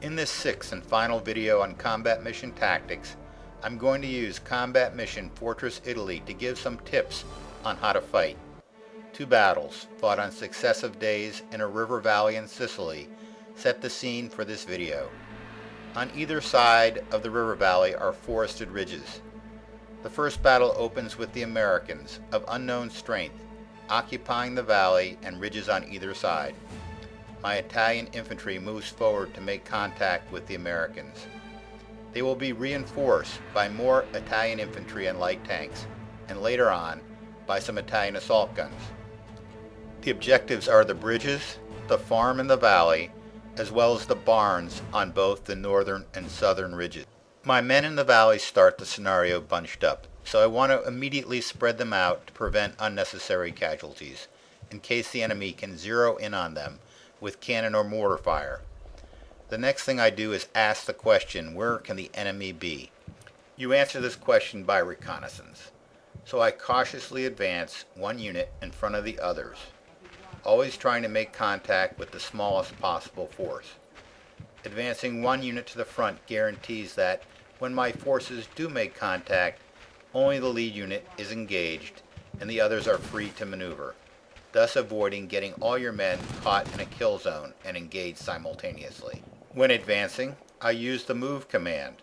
In this sixth and final video on combat mission tactics, I'm going to use combat mission Fortress Italy to give some tips on how to fight. Two battles, fought on successive days in a river valley in Sicily, set the scene for this video. On either side of the river valley are forested ridges. The first battle opens with the Americans, of unknown strength, occupying the valley and ridges on either side. My Italian infantry moves forward to make contact with the Americans. They will be reinforced by more Italian infantry and light tanks, and later on by some Italian assault guns. The objectives are the bridges, the farm in the valley, as well as the barns on both the northern and southern ridges. My men in the valley start the scenario bunched up, so I want to immediately spread them out to prevent unnecessary casualties, in case the enemy can zero in on them with cannon or mortar fire. The next thing I do is ask the question, where can the enemy be? You answer this question by reconnaissance. So I cautiously advance one unit in front of the others, always trying to make contact with the smallest possible force. Advancing one unit to the front guarantees that when my forces do make contact, only the lead unit is engaged and the others are free to maneuver, thus avoiding getting all your men caught in a kill zone and engaged simultaneously. When advancing, I use the move command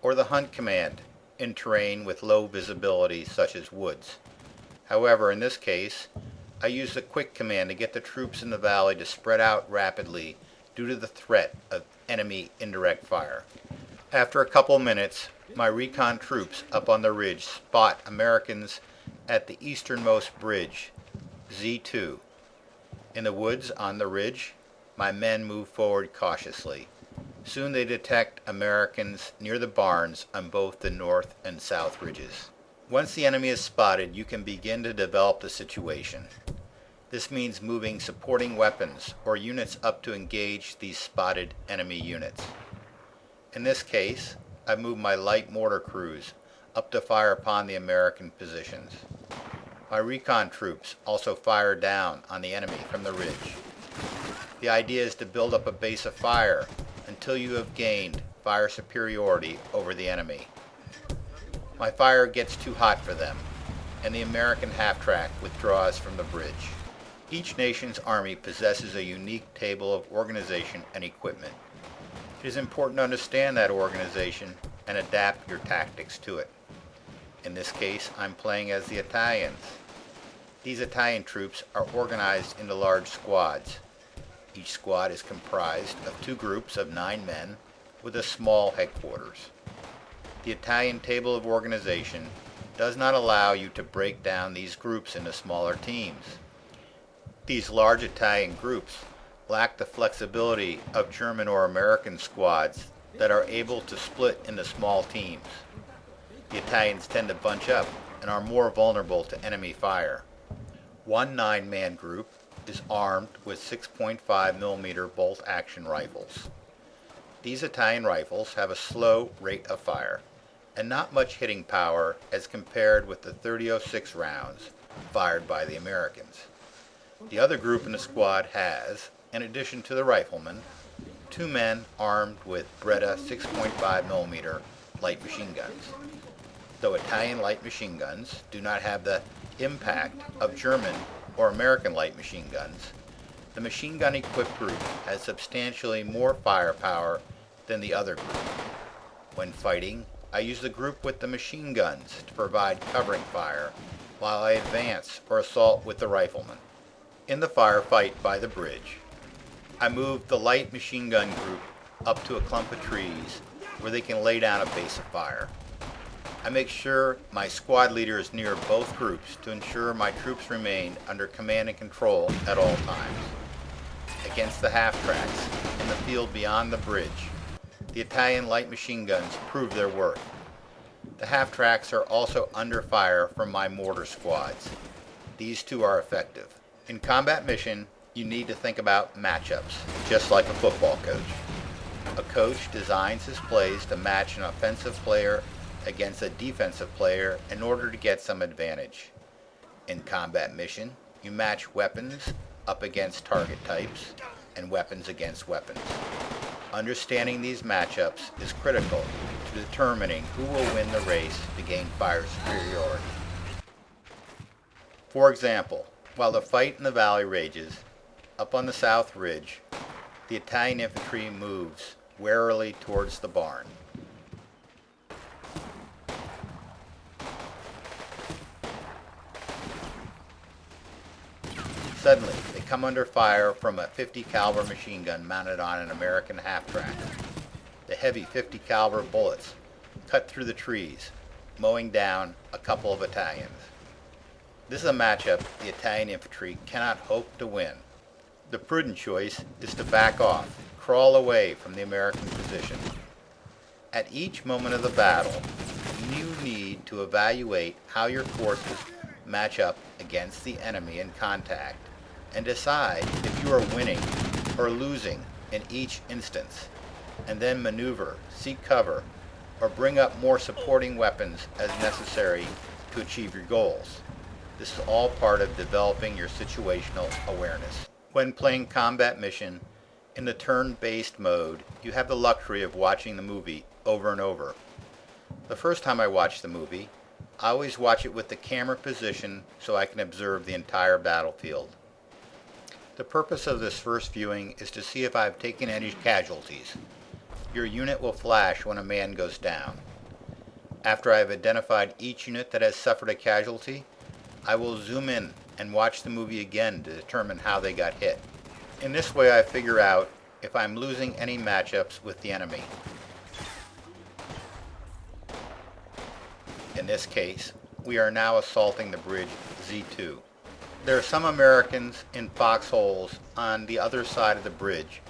or the hunt command in terrain with low visibility such as woods. However, in this case, I use the quick command to get the troops in the valley to spread out rapidly due to the threat of enemy indirect fire. After a couple minutes, my recon troops up on the ridge spot Americans at the easternmost bridge, Z2. In the woods on the ridge, my men move forward cautiously. Soon they detect Americans near the barns on both the north and south ridges. Once the enemy is spotted, you can begin to develop the situation. This means moving supporting weapons or units up to engage these spotted enemy units. In this case, I move my light mortar crews up to fire upon the American positions. My recon troops also fire down on the enemy from the ridge. The idea is to build up a base of fire until you have gained fire superiority over the enemy. My fire gets too hot for them, and the American half-track withdraws from the bridge. Each nation's army possesses a unique table of organization and equipment. It is important to understand that organization and adapt your tactics to it. In this case, I'm playing as the Italians. These Italian troops are organized into large squads. Each squad is comprised of two groups of 9 men with a small headquarters. The Italian table of organization does not allow you to break down these groups into smaller teams. These large Italian groups lack the flexibility of German or American squads that are able to split into small teams. The Italians tend to bunch up and are more vulnerable to enemy fire. One 9-man group is armed with 6.5mm bolt-action rifles. These Italian rifles have a slow rate of fire and not much hitting power as compared with the .30-06 rounds fired by the Americans. The other group in the squad has, in addition to the riflemen, 2 men armed with Beretta 6.5mm light machine guns. Though Italian light machine guns do not have the impact of German or American light machine guns, the machine gun equipped group has substantially more firepower than the other group. When fighting, I use the group with the machine guns to provide covering fire while I advance or assault with the riflemen. In the firefight by the bridge, I move the light machine gun group up to a clump of trees where they can lay down a base of fire. I make sure my squad leader is near both groups to ensure my troops remain under command and control at all times. Against the half-tracks in the field beyond the bridge, the Italian light machine guns prove their worth. The half-tracks are also under fire from my mortar squads. These too are effective. In combat mission, you need to think about matchups, just like a football coach. A coach designs his plays to match an offensive player against a defensive player in order to get some advantage. In combat mission, you match weapons up against target types and weapons against weapons. Understanding these matchups is critical to determining who will win the race to gain fire superiority. For example, while the fight in the valley rages, up on the south ridge, the Italian infantry moves warily towards the barn. Suddenly, they come under fire from a 50 caliber machine gun mounted on an American half-track. The heavy 50 caliber bullets cut through the trees, mowing down a couple of Italians. This is a matchup the Italian infantry cannot hope to win. The prudent choice is to back off, crawl away from the American position. At each moment of the battle, you need to evaluate how your forces match up against the enemy in contact and decide if you are winning or losing in each instance, and then maneuver, seek cover, or bring up more supporting weapons as necessary to achieve your goals. This is all part of developing your situational awareness. When playing combat mission in the turn-based mode, you have the luxury of watching the movie over and over. The first time I watch the movie, I always watch it with the camera position so I can observe the entire battlefield. The purpose of this first viewing is to see if I have taken any casualties. Your unit will flash when a man goes down. After I have identified each unit that has suffered a casualty, I will zoom in and watch the movie again to determine how they got hit. In this way I figure out if I'm losing any matchups with the enemy. In this case, we are now assaulting the bridge Z2. There are some Americans in foxholes on the other side of the bridge,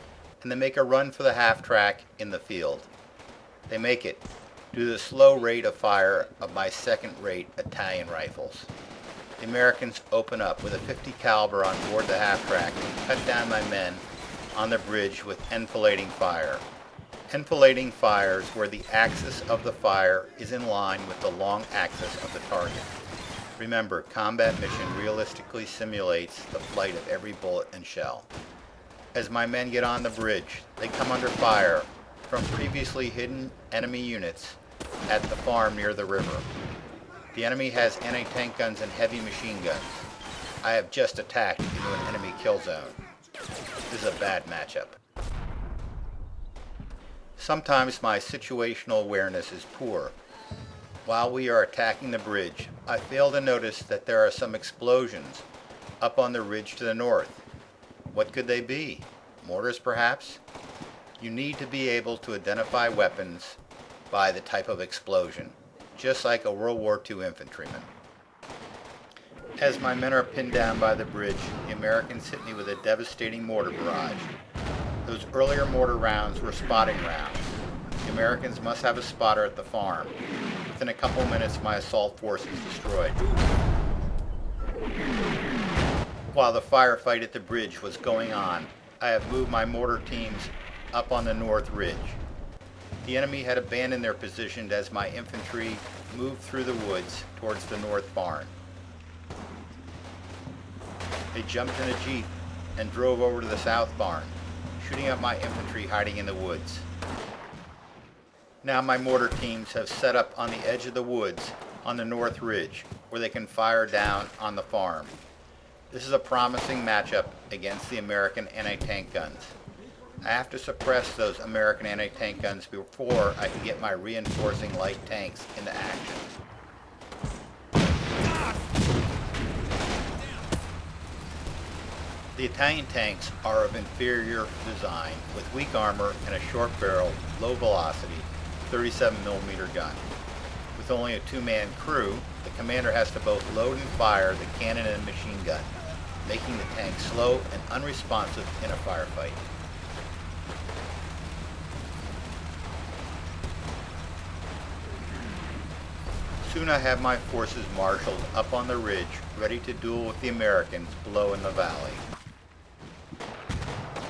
and they make a run for the half-track in the field. They make it due to the slow rate of fire of my second-rate Italian rifles. The Americans open up with a 50 caliber on board the half-track and cut down my men on the bridge with enfilading fire. Enfilading fires where the axis of the fire is in line with the long axis of the target. Remember, combat mission realistically simulates the flight of every bullet and shell. As my men get on the bridge, they come under fire from previously hidden enemy units at the farm near the river. The enemy has anti-tank guns and heavy machine guns. I have just attacked into an enemy kill zone. This is a bad matchup. Sometimes my situational awareness is poor. While we are attacking the bridge, I fail to notice that there are some explosions up on the ridge to the north. What could they be? Mortars, perhaps? You need to be able to identify weapons by the type of explosion, just like a World War II infantryman. As my men are pinned down by the bridge, the Americans hit me with a devastating mortar barrage. Those earlier mortar rounds were spotting rounds. The Americans must have a spotter at the farm. Within a couple minutes, my assault force is destroyed. While the firefight at the bridge was going on, I have moved my mortar teams up on the north ridge. The enemy had abandoned their position as my infantry moved through the woods towards the north barn. They jumped in a jeep and drove over to the south barn, shooting at my infantry hiding in the woods. Now my mortar teams have set up on the edge of the woods on the north ridge where they can fire down on the farm. This is a promising matchup against the American anti-tank guns. I have to suppress those American anti-tank guns before I can get my reinforcing light tanks into action. The Italian tanks are of inferior design with weak armor and a short barrel, low velocity 37mm gun. With only a two-man crew, the commander has to both load and fire the cannon and machine gun, making the tank slow and unresponsive in a firefight. Soon I have my forces marshaled up on the ridge, ready to duel with the Americans below in the valley.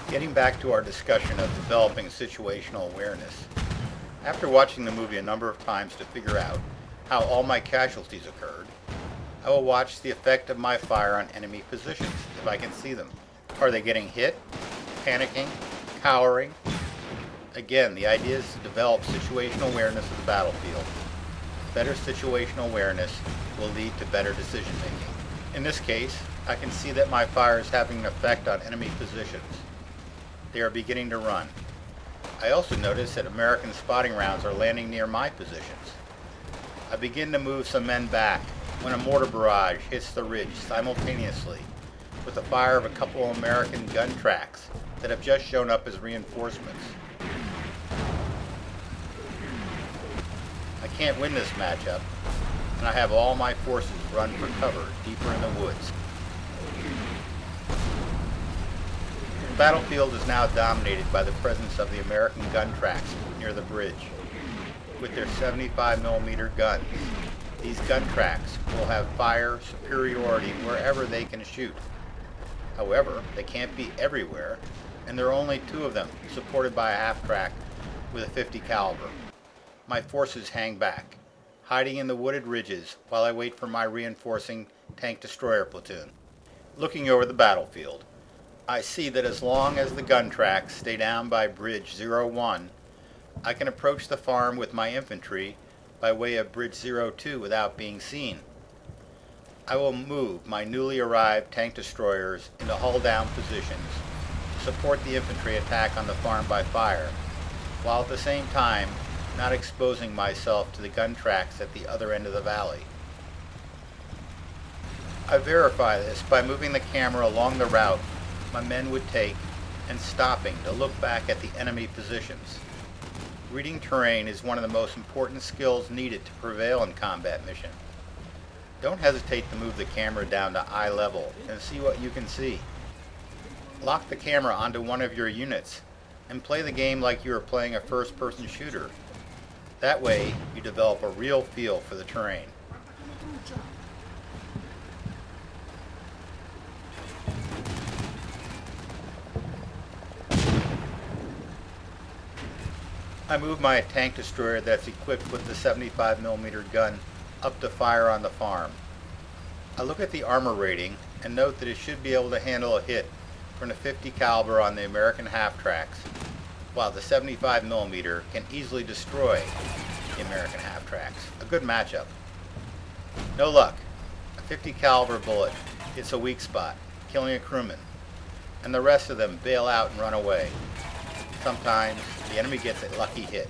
Getting back to our discussion of developing situational awareness, after watching the movie a number of times to figure out how all my casualties occurred, I will watch the effect of my fire on enemy positions, if I can see them. Are they getting hit, panicking, cowering? Again, the idea is to develop situational awareness of the battlefield. Better situational awareness will lead to better decision making. In this case, I can see that my fire is having an effect on enemy positions. They are beginning to run. I also notice that American spotting rounds are landing near my positions. I begin to move some men back when a mortar barrage hits the ridge simultaneously with the fire of a couple of American gun tracks that have just shown up as reinforcements. I can't win this matchup, and I have all my forces run for cover deeper in the woods. The battlefield is now dominated by the presence of the American gun tracks near the bridge. With their 75mm guns, these gun tracks will have fire superiority wherever they can shoot. However, they can't be everywhere, and there are only 2 of them, supported by a half-track with a .50 caliber. My forces hang back, hiding in the wooded ridges while I wait for my reinforcing tank destroyer platoon. Looking over the battlefield, I see that as long as the gun tracks stay down by Bridge 01, I can approach the farm with my infantry by way of Bridge 02 without being seen. I will move my newly arrived tank destroyers into hull-down positions to support the infantry attack on the farm by fire, while at the same time not exposing myself to the gun tracks at the other end of the valley. I verify this by moving the camera along the route my men would take and stopping to look back at the enemy positions. Reading terrain is one of the most important skills needed to prevail in combat mission. Don't hesitate to move the camera down to eye level and see what you can see. Lock the camera onto one of your units and play the game like you are playing a first-person shooter. That way, you develop a real feel for the terrain. I move my tank destroyer that's equipped with the 75mm gun up to fire on the farm. I look at the armor rating and note that it should be able to handle a hit from the .50 caliber on the American half-tracks, while the 75mm can easily destroy the American half-tracks. A good matchup. No luck. A .50 caliber bullet hits a weak spot, killing a crewman, and the rest of them bail out and run away. Sometimes the enemy gets a lucky hit.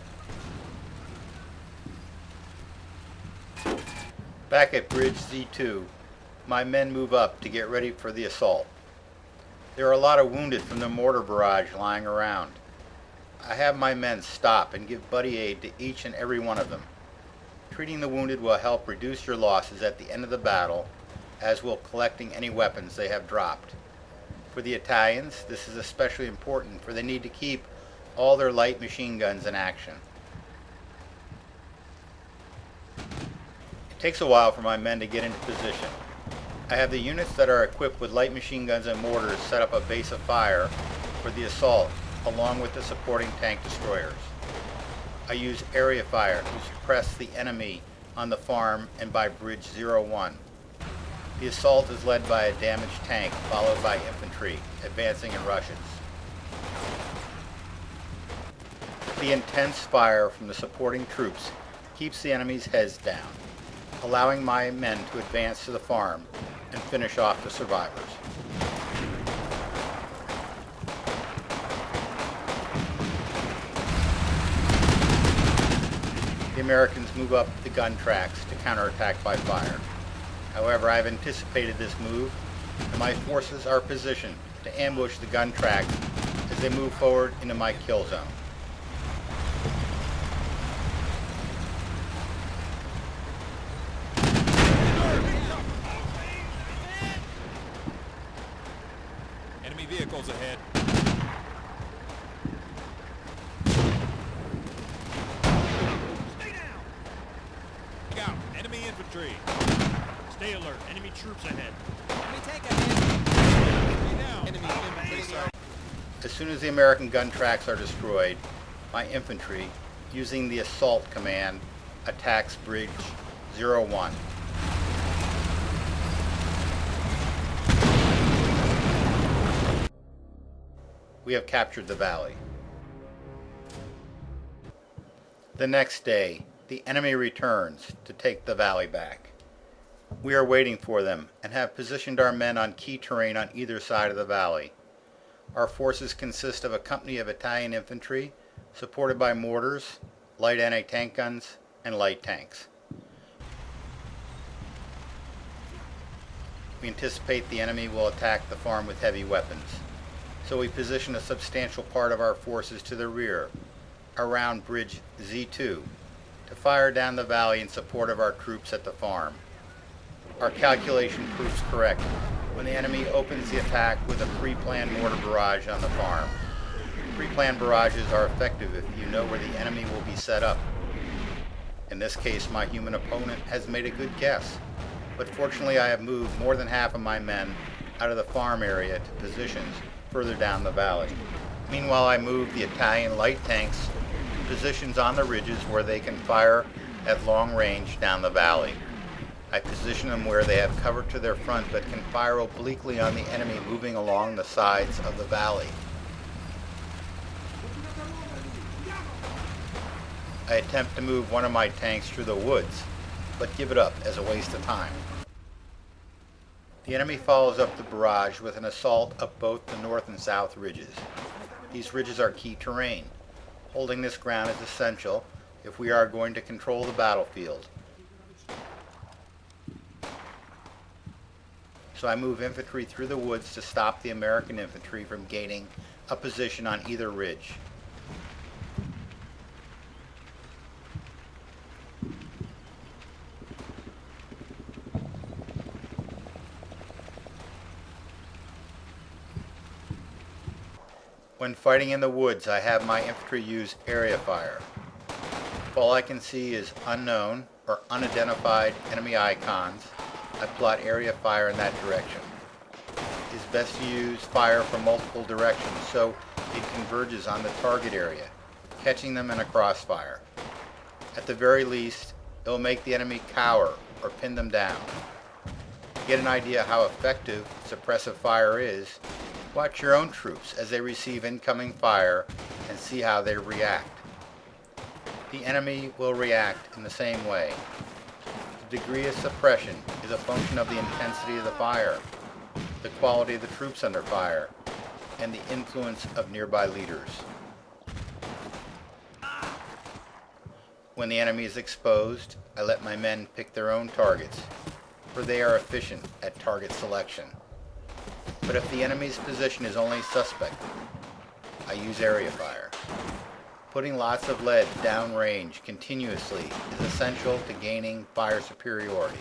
Back at Bridge Z2, my men move up to get ready for the assault. There are a lot of wounded from the mortar barrage lying around. I have my men stop and give buddy aid to each and every one of them. Treating the wounded will help reduce your losses at the end of the battle, as will collecting any weapons they have dropped. For the Italians, this is especially important, for they need to keep all their light machine guns in action. It takes a while for my men to get into position. I have the units that are equipped with light machine guns and mortars set up a base of fire for the assault, along with the supporting tank destroyers. I use area fire to suppress the enemy on the farm and by Bridge 01. The assault is led by a damaged tank, followed by infantry advancing in rushes. The intense fire from the supporting troops keeps the enemy's heads down, allowing my men to advance to the farm and finish off the survivors. The Americans move up the gun tracks to counterattack by fire. However, I have anticipated this move, and my forces are positioned to ambush the gun tracks as they move forward into my kill zone. Enemy vehicles ahead. Stay down! Look out! Enemy infantry! Stay alert. Enemy troops ahead. Enemy tank ahead. Stay down. Enemy infantry, sir. As soon as the American gun tracks are destroyed, my infantry, using the assault command, attacks Bridge 01. We have captured the valley. The next day, the enemy returns to take the valley back. We are waiting for them and have positioned our men on key terrain on either side of the valley. Our forces consist of a company of Italian infantry, supported by mortars, light anti-tank guns, and light tanks. We anticipate the enemy will attack the farm with heavy weapons, so we position a substantial part of our forces to the rear, around Bridge Z2, to fire down the valley in support of our troops at the farm. Our calculation proves correct when the enemy opens the attack with a pre-planned mortar barrage on the farm. Pre-planned barrages are effective if you know where the enemy will be set up. In this case, my human opponent has made a good guess, but fortunately I have moved more than half of my men out of the farm area to positions further down the valley. Meanwhile, I move the Italian light tanks to positions on the ridges where they can fire at long range down the valley. I position them where they have cover to their front but can fire obliquely on the enemy moving along the sides of the valley. I attempt to move one of my tanks through the woods, but give it up as a waste of time. The enemy follows up the barrage with an assault up both the north and south ridges. These ridges are key terrain. Holding this ground is essential if we are going to control the battlefield. So I move infantry through the woods to stop the American infantry from gaining a position on either ridge. When fighting in the woods, I have my infantry use area fire. If all I can see is unknown or unidentified enemy icons, I plot area fire in that direction. It is best to use fire from multiple directions so it converges on the target area, catching them in a crossfire. At the very least, it will make the enemy cower or pin them down. To get an idea how effective suppressive fire is, watch your own troops as they receive incoming fire and see how they react. The enemy will react in the same way. The degree of suppression is a function of the intensity of the fire, the quality of the troops under fire, and the influence of nearby leaders. When the enemy is exposed, I let my men pick their own targets, for they are efficient at target selection. But if the enemy's position is only suspect, I use area fire. Putting lots of lead downrange continuously is essential to gaining fire superiority.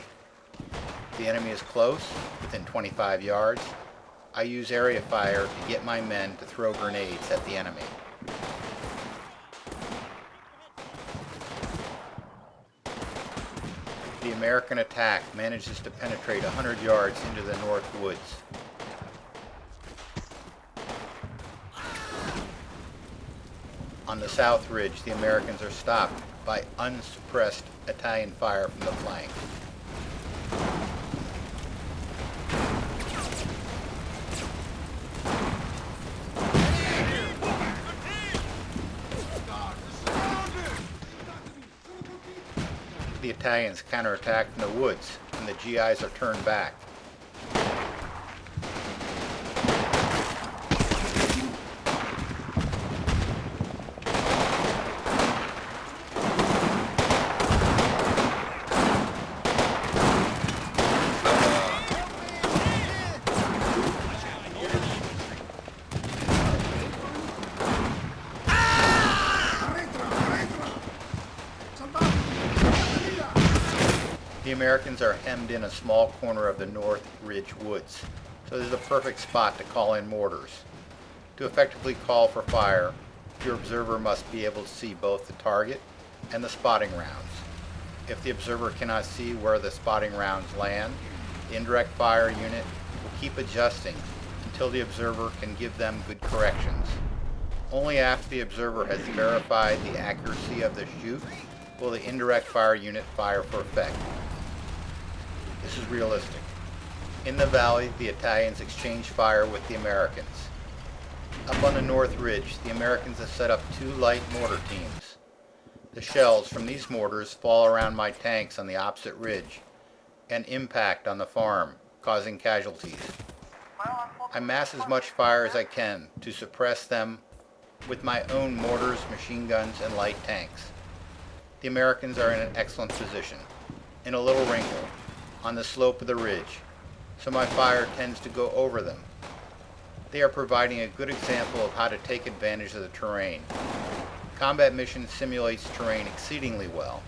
If the enemy is close, within 25 yards, I use area fire to get my men to throw grenades at the enemy. The American attack manages to penetrate 100 yards into the north woods. On the south ridge, the Americans are stopped by unsuppressed Italian fire from the flank. The Italians counterattack from the woods, and the GIs are turned back. The Americans are hemmed in a small corner of the North Ridge Woods, so this is a perfect spot to call in mortars. To effectively call for fire, your observer must be able to see both the target and the spotting rounds. If the observer cannot see where the spotting rounds land, the indirect fire unit will keep adjusting until the observer can give them good corrections. Only after the observer has verified the accuracy of the shoot will the indirect fire unit fire for effect. This is realistic. In the valley, the Italians exchange fire with the Americans. Up on the North Ridge, the Americans have set up 2 light mortar teams. The shells from these mortars fall around my tanks on the opposite ridge and impact on the farm, causing casualties. I mass as much fire as I can to suppress them with my own mortars, machine guns, and light tanks. The Americans are in an excellent position, in a little wrinkle, on the slope of the ridge, so my fire tends to go over them. They are providing a good example of how to take advantage of the terrain. Combat Mission simulates terrain exceedingly well,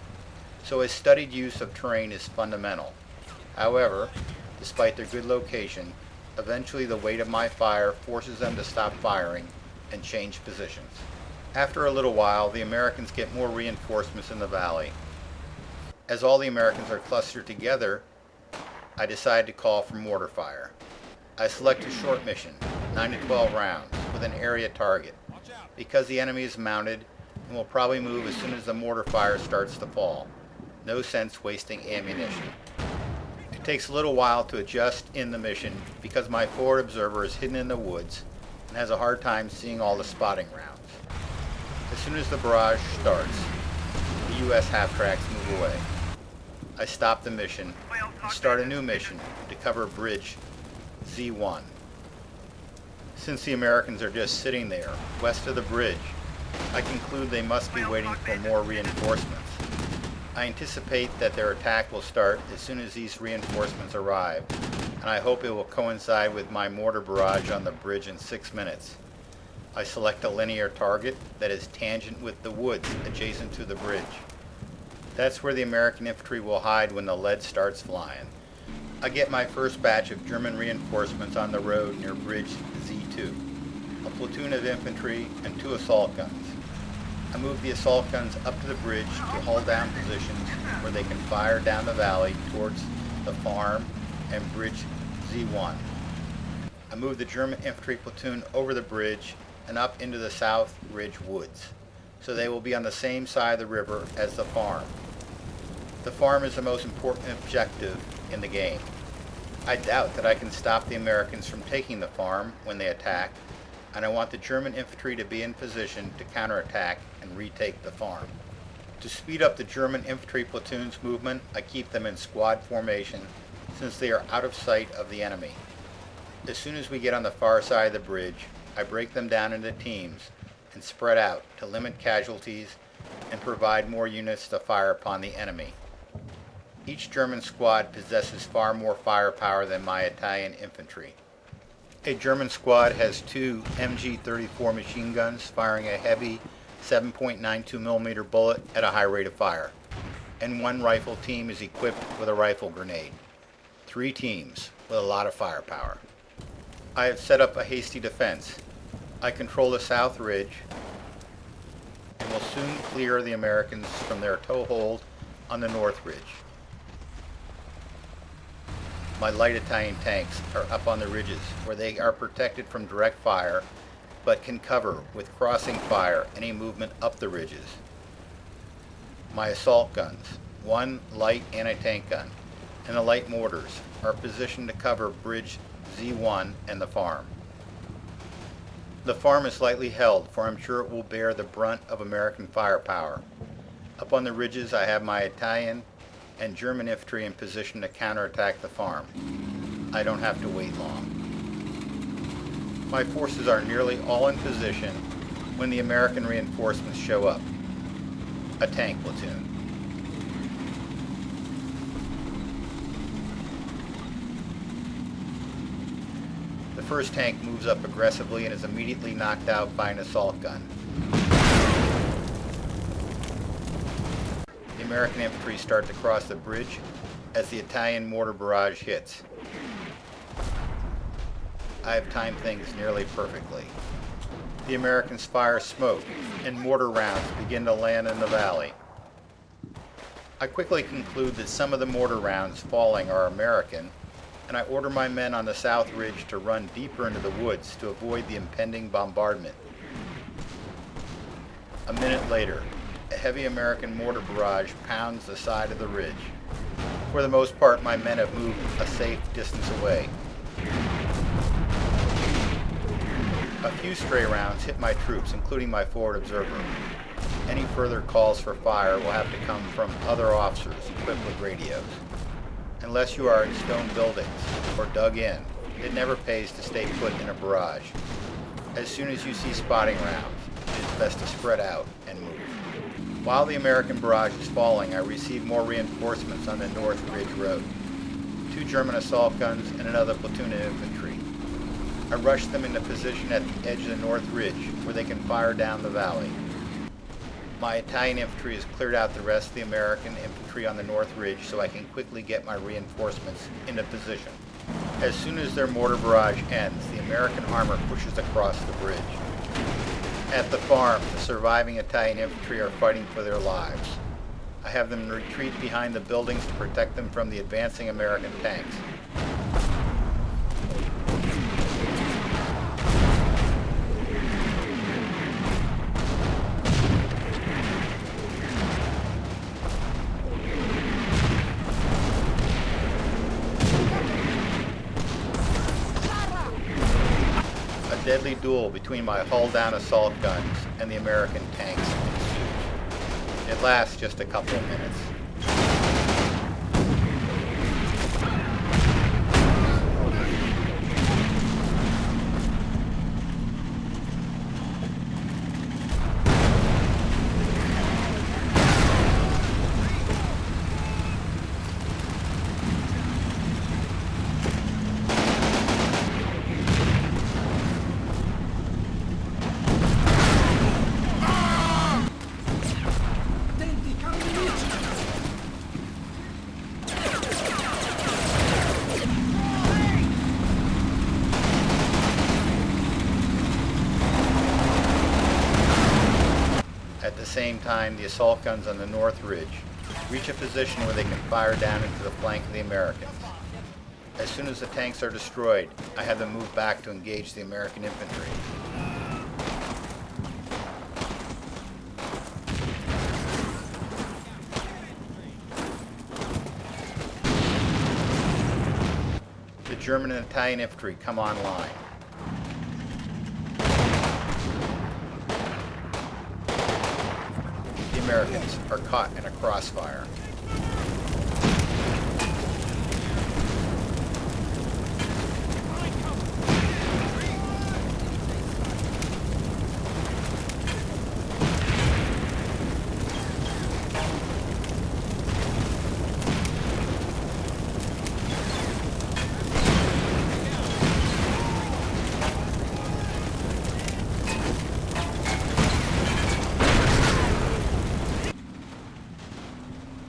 so a studied use of terrain is fundamental. However, despite their good location, eventually the weight of my fire forces them to stop firing and change positions. After a little while, the Americans get more reinforcements in the valley. As all the Americans are clustered together, I decide to call for mortar fire. I select a short mission, 9 to 12 rounds, with an area target, because the enemy is mounted and will probably move as soon as the mortar fire starts to fall. No sense wasting ammunition. It takes a little while to adjust in the mission because my forward observer is hidden in the woods and has a hard time seeing all the spotting rounds. As soon as the barrage starts, the U.S. half-tracks move away. I stop the mission and start a new mission to cover Bridge Z1. Since the Americans are just sitting there, west of the bridge, I conclude they must be waiting for more reinforcements. I anticipate that their attack will start as soon as these reinforcements arrive, and I hope it will coincide with my mortar barrage on the bridge in 6 minutes. I select a linear target that is tangent with the woods adjacent to the bridge. That's where the American infantry will hide when the lead starts flying. I get my first batch of German reinforcements on the road near Bridge Z2, a platoon of infantry and 2 assault guns. I move the assault guns up to the bridge to hold down positions where they can fire down the valley towards the farm and Bridge Z1. I move the German infantry platoon over the bridge and up into the South Ridge woods, so they will be on the same side of the river as the farm. The farm is the most important objective in the game. I doubt that I can stop the Americans from taking the farm when they attack, and I want the German infantry to be in position to counterattack and retake the farm. To speed up the German infantry platoon's movement, I keep them in squad formation since they are out of sight of the enemy. As soon as we get on the far side of the bridge, I break them down into teams and spread out to limit casualties and provide more units to fire upon the enemy. Each German squad possesses far more firepower than my Italian infantry. A German squad has 2 MG-34 machine guns firing a heavy 7.92mm bullet at a high rate of fire, and 1 rifle team is equipped with a rifle grenade. 3 teams with a lot of firepower. I have set up a hasty defense. I control the South Ridge and will soon clear the Americans from their toehold on the North Ridge. My light Italian tanks are up on the ridges where they are protected from direct fire but can cover with crossing fire any movement up the ridges. My assault guns, 1 light anti-tank gun, and the light mortars are positioned to cover Bridge Z1 and the farm. The farm is lightly held, for I'm sure it will bear the brunt of American firepower. Up on the ridges I have my Italian and German infantry in position to counterattack the farm. I don't have to wait long. My forces are nearly all in position when the American reinforcements show up. A tank platoon. The first tank moves up aggressively and is immediately knocked out by an assault gun. The American infantry start to cross the bridge as the Italian mortar barrage hits. I have timed things nearly perfectly. The Americans fire smoke and mortar rounds begin to land in the valley. I quickly conclude that some of the mortar rounds falling are American, and I order my men on the South Ridge to run deeper into the woods to avoid the impending bombardment. A minute later, a heavy American mortar barrage pounds the side of the ridge. For the most part, my men have moved a safe distance away. A few stray rounds hit my troops, including my forward observer, Any further calls for fire will have to come from other officers equipped with radios. Unless you are in stone buildings or dug in, it never pays to stay put in a barrage. As soon as you see spotting rounds, it is best to spread out and move. While the American barrage is falling, I receive more reinforcements on the North Ridge Road. 2 German assault guns and another platoon of infantry. I rush them into position at the edge of the North Ridge where they can fire down the valley. My Italian infantry has cleared out the rest of the American infantry on the North Ridge so I can quickly get my reinforcements into position. As soon as their mortar barrage ends, the American armor pushes across the bridge. At the farm, the surviving Italian infantry are fighting for their lives. I have them retreat behind the buildings to protect them from the advancing American tanks. A deadly duel between my hull-down assault guns and the American tanks ensues. It lasts just a couple of minutes. At the same time, the assault guns on the North Ridge reach a position where they can fire down into the flank of the Americans. As soon as the tanks are destroyed, I have them move back to engage the American infantry. The German and Italian infantry come online. The Americans are caught in a crossfire.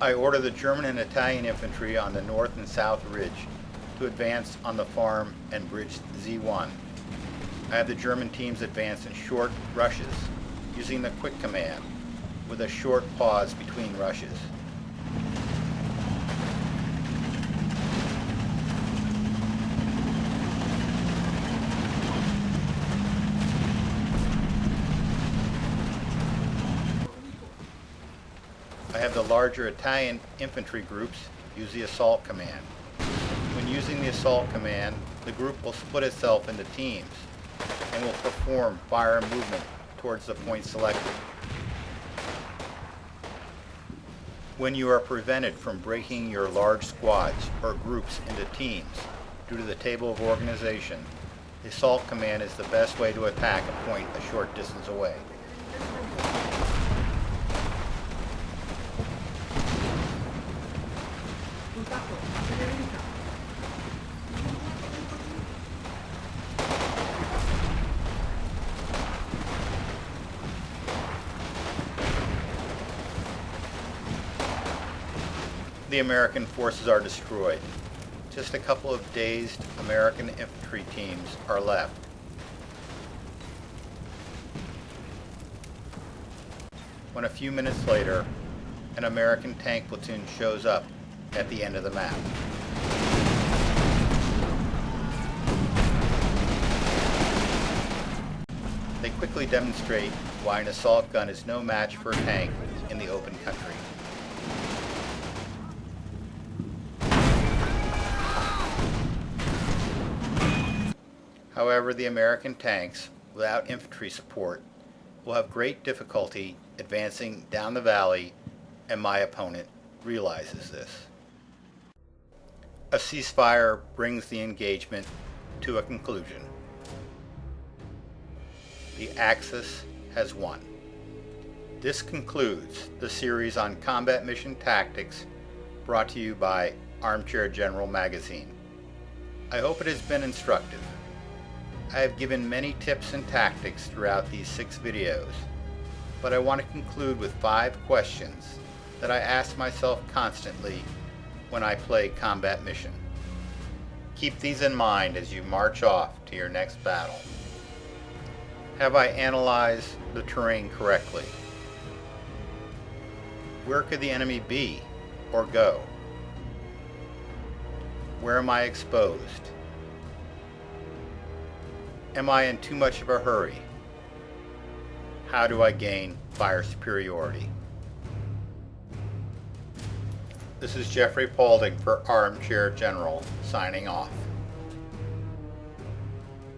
I order the German and Italian infantry on the north and south ridge to advance on the farm and bridge Z1. I have the German teams advance in short rushes, using the quick command, with a short pause between rushes. I have the larger Italian infantry groups use the assault command. When using the assault command, the group will split itself into teams and will perform fire and movement towards the point selected. When you are prevented from breaking your large squads or groups into teams due to the table of organization, the assault command is the best way to attack a point a short distance away. The American forces are destroyed. Just a couple of dazed American infantry teams are left. When a few minutes later, an American tank platoon shows up at the end of the map. They quickly demonstrate why an assault gun is no match for a tank in the open country. However, the American tanks, without infantry support, will have great difficulty advancing down the valley, and my opponent realizes this. A ceasefire brings the engagement to a conclusion. The Axis has won. This concludes the series on combat mission tactics brought to you by Armchair General magazine. I hope it has been instructive. I have given many tips and tactics throughout these 6 videos, but I want to conclude with 5 questions that I ask myself constantly when I play combat mission. Keep these in mind as you march off to your next battle. Have I analyzed the terrain correctly? Where could the enemy be or go? Where am I exposed? Am I in too much of a hurry? How do I gain fire superiority? This is Jeffrey Paulding for Armchair General, signing off.